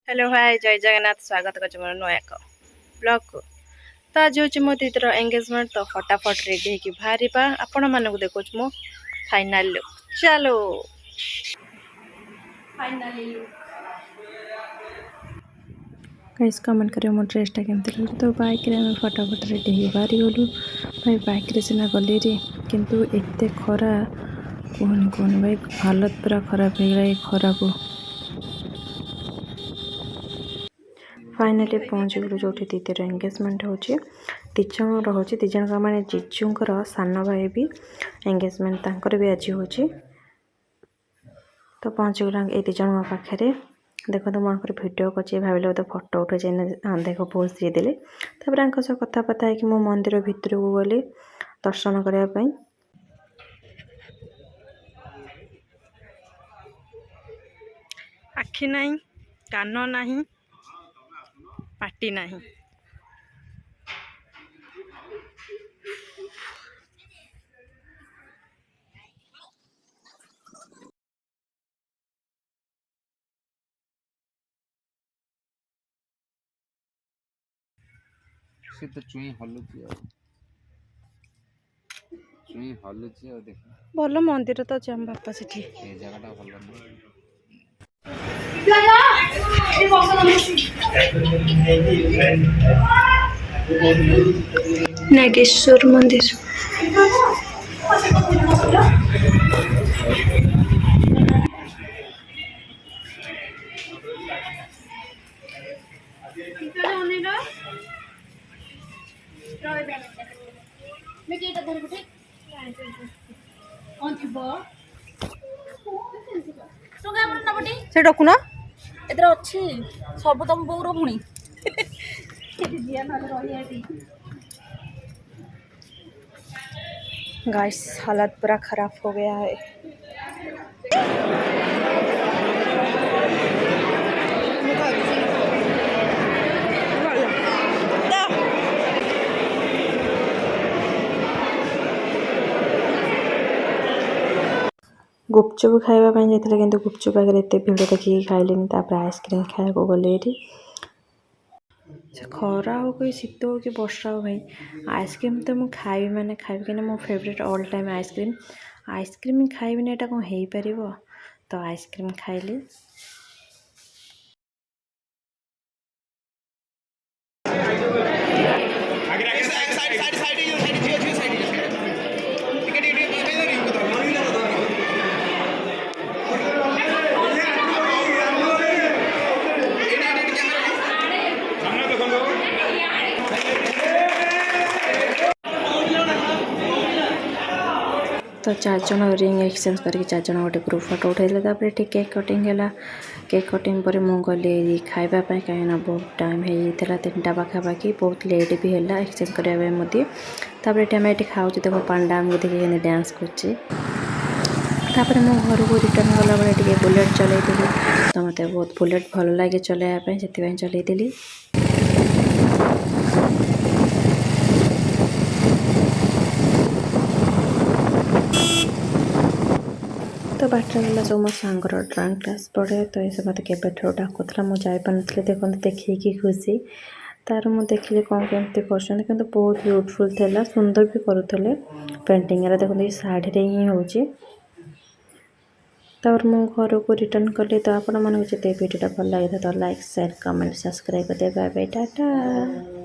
Hello hi जय जगन्नाथ स्वागत कर मोर नुआ एक ब्लॉग को। तो आज हूँ मो दीदीर एंगेजमेंट तो फटाफट रेडी होगी बाहर आपण मानक देखो मो फाइनाल लुक। चलो फाइनाली लुक गाइस कमेंट करियो मो ड्रेसटा केमती लगे। तो बाइक रे फटाफट रेडी हो बाहरी गलु भाई बाइक रे सिना गली रे किंतु एते खरा कहनी कहनी भाई हालत पूरा खराब हो गला खरा को। फाइनाली पहुँच गलु जो दीदीर एंगेजमेंट हो दिज रोचे दिज मैंने जीजूर सान भाई भी एंगेजमेंट तांकर भी आज हो। तो पहुँच गला ये दिज पाखे देखो तो मन भिडियो कर भाविले तो फोटो उठे देख पोज देदेली कथबार्ता है मो मंदिर भितर को गली दर्शन करने। आखि नहीं कान नहीं पाटी नहीं से तो चुई हलुची आ देख भल मंदिर तो जाम बापा सेठी ए जगहटा भल नहीं नागेश्वर मंदिर। से डकुना एथर अच्छी सब तुम बोर पुणी गाइस हालत पूरा खराब हो गया है। गुपचुप खावाई जाते कि गुपचुप आगे एत भिड़ देखिए खाइलिनी आइसक्रीम खाया गले खरा हो कि शीत हो कि वर्षा हो भाई आइसक्रीम तो मुझे खाइबी माने खाइबी कि मो favourite all time ice cream ice cream खाइबी एटा कौन हो पार तो आइसक्रीम खाइली। तो 4 जन रिंग एक्सचेंज करके 4 जन गोटे ग्रुप फोटो उठे केक कटिंग है। केक कटिंग पर मुझे गली खावाई कहीं बहुत टाइम होता 3टा पाखापाखि बहुत लेट भी है एक्सचेंज करने मध्य आम ये खाऊ देखो पांडा आमको देखिए डांस कर मो घर को रिटर्न गला बेले बुलेट चलई तो मत बहुत बुलेट भल लगे चलैया से चलई। तो बाटर गला जो मो सांगर ड्राइंग क्लास पढ़े तो ये मत के डाकुला मुझे जापारी देखते देखिए खुशी तार मुझे देखिए कौन केमती कर बहुत ब्यूटीफुल था सुंदर भी करुले पेंटिंग देखते शाढ़ी हिं हो। मु घर को रिटर्न कली तो आपण मन भिडियोटा भल लगी तो लाइक शेयर कमेंट सब्सक्राइब करदे। Bye bye Tata.